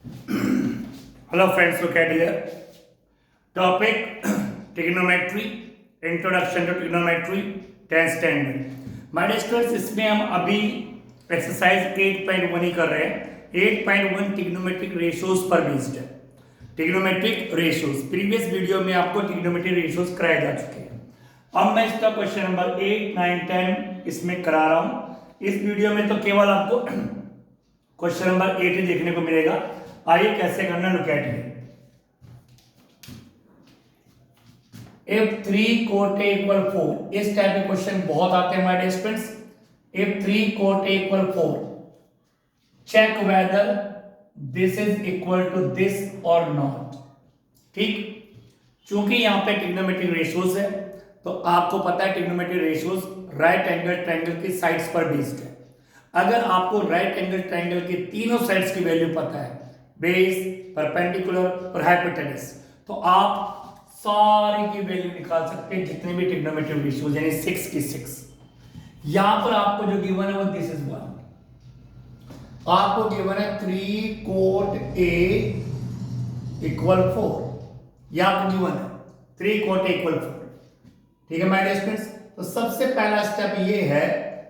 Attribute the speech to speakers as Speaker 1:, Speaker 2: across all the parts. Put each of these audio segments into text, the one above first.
Speaker 1: Hello friends, look at here. Topic trigonometry, introduction to trigonometry, 10th standard. My dear students, इसमें हम अभी exercise 8.1 ही कर रहे हैं. 8.1 ट्रिग्नोमेट्रिक रेशियोज पर बेस्ड है. ट्रिग्नोमेट्रिक रेशियोज प्रीवियस वीडियो में आपको ट्रिग्नोमेट्रिक रेशियोज कराए जा चुके हैं. अब मैं इसका क्वेश्चन नंबर 8, 9, 10 इसमें करा रहा हूं. इस वीडियो में तो केवल आपको क्वेश्चन नंबर 8 ही देखने को मिलेगा. आइए कैसे करना, look at here. If 3 quote equal 4, इस टाइप के क्वेश्चन बहुत आते हैं my dear students. If 3 quote equal 4, check whether this is equal to this or not. ठीक, चूंकि यहाँ पे ट्रिग्नोमेट्रिक रेशियोज है तो आपको पता है trigonometric ratios right angle triangle की साइड्स पर बेस्ड है. अगर आपको राइट एंगल ट्रायंगल की तीनों साइड्स की वैल्यू पता है, बेस, परपेंडिकुलर और हाइपोटेनस, तो आप सारी की वैल्यू निकाल सकते हैं जितने भी ट्रिग्नोमेट्रिक रेशियोज, यानी 6 की 6. यहां पर आपको जो गिवन है वो दिस इज 1. आपको गिवन है 3 कोट ए इक्वल 4. यह आपको गिवन है 3 कोट ए इक्वल 4. ठीक है माय डियर स्टूडेंट्स. तो सबसे पहला स्टेप ये है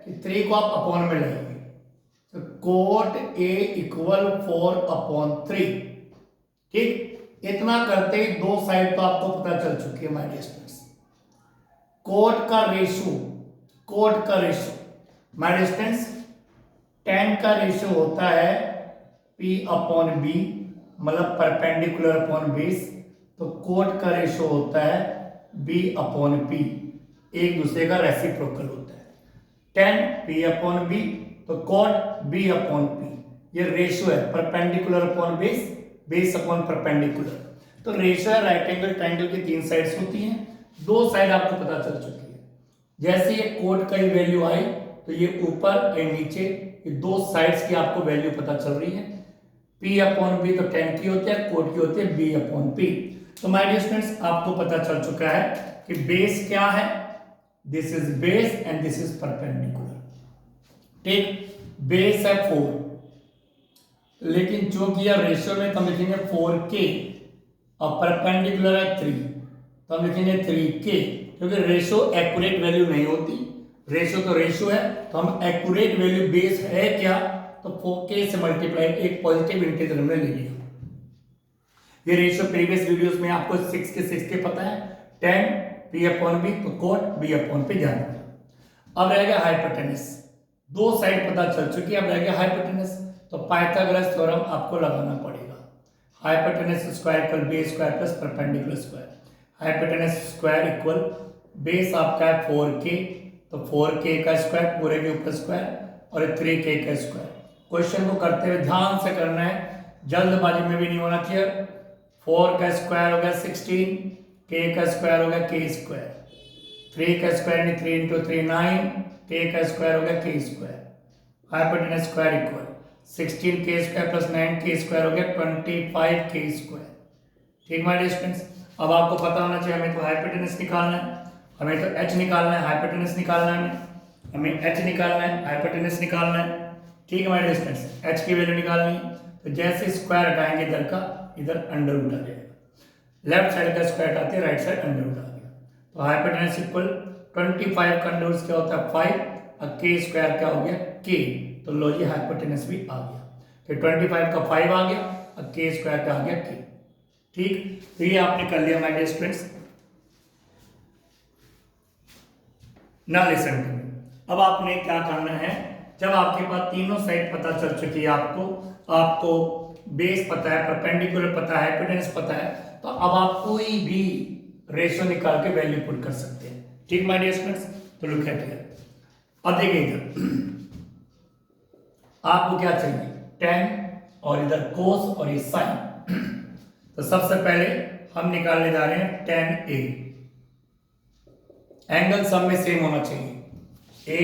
Speaker 1: कि 3 को आप अपॉन में लाइए. तो कोट ए इक्वल 4 अपॉन 3. ठीक, इतना करते ही दो साइड तो आपको पता चल चुकी है माय डियर स्टूडेंट्स. कोट का ratio my dear students, tan का रेशियो होता है p अपॉन b, मतलब परपेंडिकुलर अपॉन बेस. तो कोट का रेशियो होता है b अपॉन p, एक दूसरे का रेसिप्रोकल होता है. tan p अपॉन b, तो कोट b अपॉन p. ये रेशियो है perpendicular upon base, base upon perpendicular. तो रेशियो है राइट एंगल ट्रायंगल की तीन साइड्स होती हैं. दो साइड आपको पता चल चुकी है. जैसे ये कोट का ही वैल्यू आई तो ये ऊपर और नीचे, ये दो साइड्स की आपको वैल्यू पता चल रही है. p अपॉन b तो tan की होती है, कोट की होती है b अपॉन p. तो माय डियर स्टूडेंट्स, आपको पता चल चुका है कि बेस क्या है. This is base and this is perpendicular. ठीक, बेस है 4, लेकिन चूंकि यह रेशियो में तो हम लिखेंगे 4k और परपेंडिकुलर है 3, तो हम लिखेंगे 3k, क्योंकि रेशियो एक्यूरेट वैल्यू नहीं होती. रेशियो तो रेशियो है, तो हम एक्यूरेट वैल्यू बेस है क्या, तो 4k से मल्टीप्लाई एक पॉजिटिव इंटीजर हमने ले लिया. ये रेशियो प्रीवियस वीडियोस में आपको 6 के पता है. tan p अपॉन b, तो कोट b अपॉन p जान लिया. अब रह गया हाइपोटेनस. दो साइड पता चल चुकी है, अब रह गया हाइपोटेनस. तो पाइथागोरस थ्योरम आपको लगाना पड़ेगा. Hypotenuse square equal base square plus perpendicular square. Hypotenuse square equal base आपका है 4k, तो 4k का स्क्वायर पूरे के ऊपर स्क्वायर और 3k का स्क्वायर. क्वेश्चन को करते हुए ध्यान से करना है, जल्दबाजी में भी नहीं होना चाहिए. 4 का स्क्वायर हो गया 16, k का स्क्वायर हो गया k स्क्वायर, 3 का स्क्वायर यानी 3 इंटू 3 9, k का स्क्वायर हो गया k square. Hypotenuse square equal 16k square plus 9k square हो गया 25k स्क्वायर. ठीक माय डियर स्टूडेंट्स, अब आपको पता होना चाहिए हमें तो हाइपोटेनस निकालना है, हमें तो h निकालना है, हाइपोटेनस निकालना है, हमें h निकालना है, हाइपोटेनस निकालना है. ठीक है माय डियर स्टूडेंट्स, h की वैल्यू निकालनी है. तो जैसे स्क्वायर हटाएंगे इधर का, इधर अंडर रूट आ जाएगा. लेफ्ट साइड का स्क्वायर हटाते हैं, राइट साइड अंडर रूट आ गया. तो हाइपोटेनस इक्वल 25 का अंडर रूट क्या होता है 5, और k स्क्वायर क्या हो गया k. तो लो जी हाइपोटेनस भी आ गया. फिर 25 का 5 आ गया और k स्क्वायर का आ गया k. ठीक, तो ये आपने कर लिया my dear students. Now listen to me. अब आपने क्या करना है, जब आपके पास तीनों साइड पता चल चुकी है, आपको बेस पता है, परपेंडिकुलर पता है, हाइपोटेनस पता है, तो अब आप कोई भी रेशियो निकाल के वैल्यू पुट कर सकते हैं. ठीक माय डियर स्टूडेंट्स, तो लुक एट हियर. अब देखिए इधर आपको क्या चाहिए, tan और इधर cos और ये sin. तो सबसे पहले हम निकालने जा रहे हैं tan a. एंगल सब में सेम होना चाहिए, a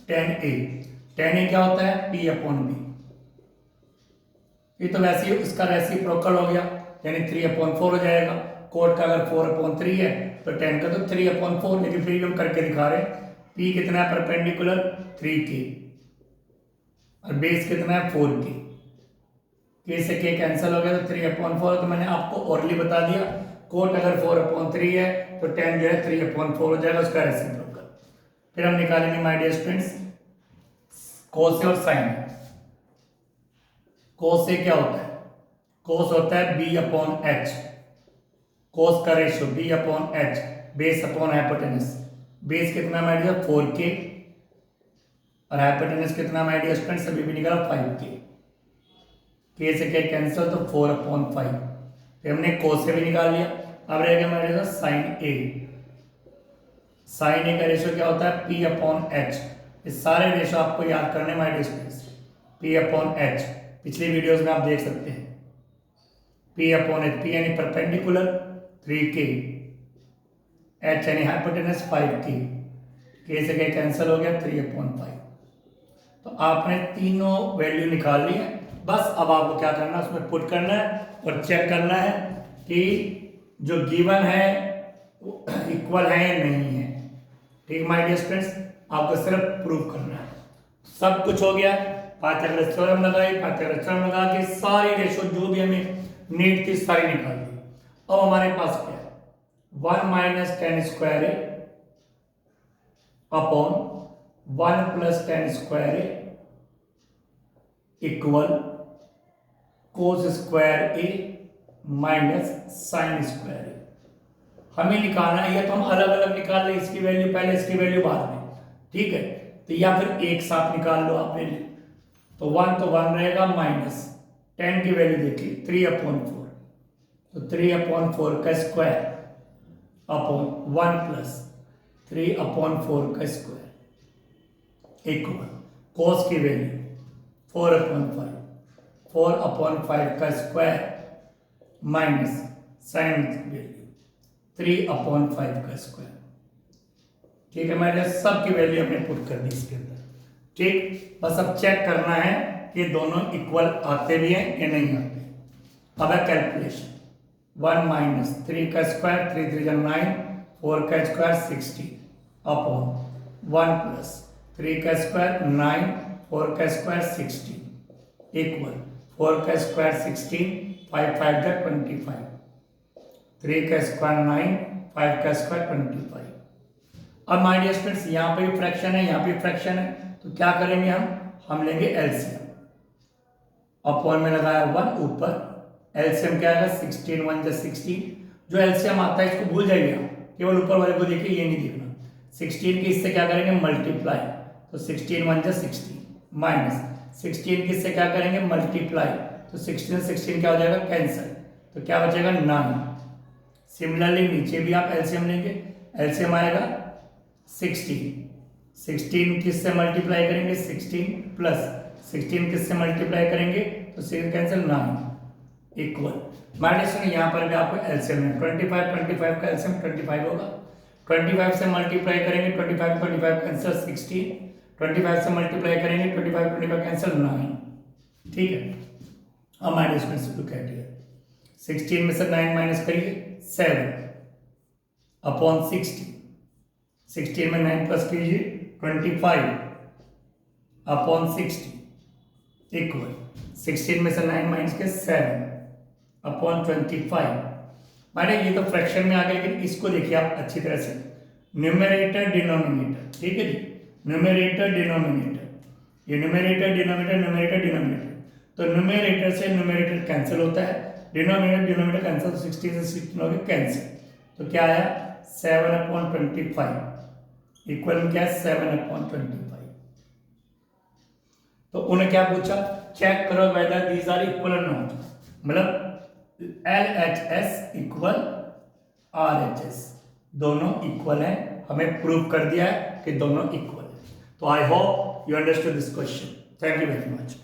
Speaker 1: tan a क्या होता है p अपॉन b. ये तो वैसे ही इसका रेसिप्रोकल हो गया, यानी 3 अपॉन 4 हो जाएगा. कोट का अगर 4 अपॉन 3 है तो tan का तो 3 अपॉन 4, लेकिन फिर हम करके दिखा रहे हैं. p कितना है परपेंडिकुलर 3k और बेस कितना है 4k. के से के कैंसिल हो गया तो 3/4, तो मैंने आपको ओरली बता दिया कोट अगर 4/3 है तो tan जो है 3/4 हो जाएगा, उसका रेसिप्रोकल। फिर हम निकालेंगे माय डियर स्टूडेंट्स कोस और साइन। कोस से क्या होता है, कोस होता है b/h, कोस का ratio b/h, base upon hypotenuse. Base कितना माय डियर 4k और हाइपोटेनस कितना माय डियर स्टूडेंट्स अभी भी निकाला 5k। के से के कैंसिल तो 4/5, फिर हमने कोस से भी निकाल लिया। अब रहेगा my dear sine a। Sine a का रेशियो क्या होता है p/h। इस सारे रेशियो आपको याद करने माय डियर स्टूडेंट्स, p/h पिछली वीडियोस में आप देख सकते हैं। p/h, p यानी परपेंडिकुलर 3k, h यानी हाइपोटेनस 5k, k से k कैंसिल हो गया 3/5। तो आपने तीनों वैल्यू निकाल ली है, बस अब आपको क्या करना है उसमें पुट करना है और चेक करना है कि जो गिवन है वो इक्वल है या नहीं है। ठीक माय डियर स्टूडेंट्स, आपको सिर्फ प्रूफ करना है। सब कुछ हो गया, पाइथागोरस थ्योरम लगाई, पाइथागोरस थ्योरम लगा के सारी रेशियो जो भी हमें नीड थी सारी निकाल दी। अब हमारे पास क्या है 1 - tan square a upon 1 + tan square a equal cos square a minus sine square a। हमें निकालना है, या तो हम अलग अलग निकाल लें, इसकी वैल्यू पहले इसकी वैल्यू बाद में, ठीक है, तो या फिर एक साथ निकाल लो आप वैल्यू। तो 1 तो 1 रहेगा माइनस tan की वैल्यू देखिए 3/4, तो 3/4 का स्क्वायर अपॉन 1 + 3/4 का स्क्वायर इक्वल कोस की वैल्यू 4/5, 4/5 का स्क्वायर माइनस साइन की वैल्यू 3/5 का स्क्वायर। ठीक है, मैंने सब की वैल्यू हमने पुट कर दी इसके अंदर। ठीक, बस अब चेक करना है कि दोनों इक्वल आते भी हैं या नहीं आते। अब है कैलकुलेशन 1 - 3 का स्क्वायर 3 3 9, 4 का स्क्वायर 60 अपॉन 1 + 3 का स्क्वायर 9, 4 का स्क्वायर 60 इक्वल 4 का स्क्वायर 16, 5 5 जा 25, 3 का स्क्वायर 9, 5 का स्क्वायर 25। अब माय डियर स्टूडेंट्स यहाँ पे भी फ्रैक्शन है, यहाँ पे फ्रैक्शन है, तो क्या करेंगे हम लेंगे एलसीएम। अपॉन में लगाया 1 ऊपर, एलसीएम क्या आएगा 16 1 जा 16। जो एलसीएम आता है इसको भूल जाइए आप, केवल ऊपर वाले को देखिए, ये नहीं देखना। 16 के इससे क्या करेंगे मल्टीप्लाई, तो 16 1 जा 16 माइनस 16 के इससे क्या करेंगे मल्टीप्लाई, तो 16 16 क्या हो जाएगा कैंसिल, तो क्या बचेगा 9। सिमिलरली नीचे भी आप एलसीएम लेंगे, एलसीएम आएगा 16, 16 किससे मल्टीप्लाई करेंगे 16 प्लस 16 किससे मल्टीप्लाई करेंगे तो 6 कैंसिल 9 इक्वल माइनस में यहाँ पर भी आपको एलसीएम है 25 का एलसीएम 25 होगा। 25 से मल्टीप्लाई करेंगे 25 कैंसिल 16, 25 से मल्टीप्लाई करेंगे 25 कैंसिल 9। ठीक है, अब माइनस में से लुक एट हियर 16 में से 9 माइनस करिए 7 अपॉन 60, 16 में 9 प्लस कीजिए 25 अपॉन 60 इक्वल 16 में से 9 माइनस के 7 अपॉन 25। माने ये तो फ्रैक्शन में आ गया, लेकिन इसको देखिए आप अच्छी तरह से न्यूमरेटर डिनोमिनेटर। ठीक है जी, न्यूमरेटर डिनोमिनेटर, ये न्यूमरेटर डिनोमिनेटर न्यूमरेटर डिनोमिनेटर, तो न्यूमरेटर से न्यूमरेटर कैंसिल होता है, डिनोमिनेटर डिनोमिनेटर कैंसिल, 16 से 16 हो गया कैंसिल, तो क्या आया 7/25 इक्वल में क्या है 7/25। तो उन्हें क्या पूछा चेक करो वेदर दीज आर इक्वल और नॉट, मतलब LHS इक्वल RHS दोनों इक्वल है, हमें प्रूव कर दिया है कि दोनों इक्वल है। तो I hope you understood this question. Thank you very much.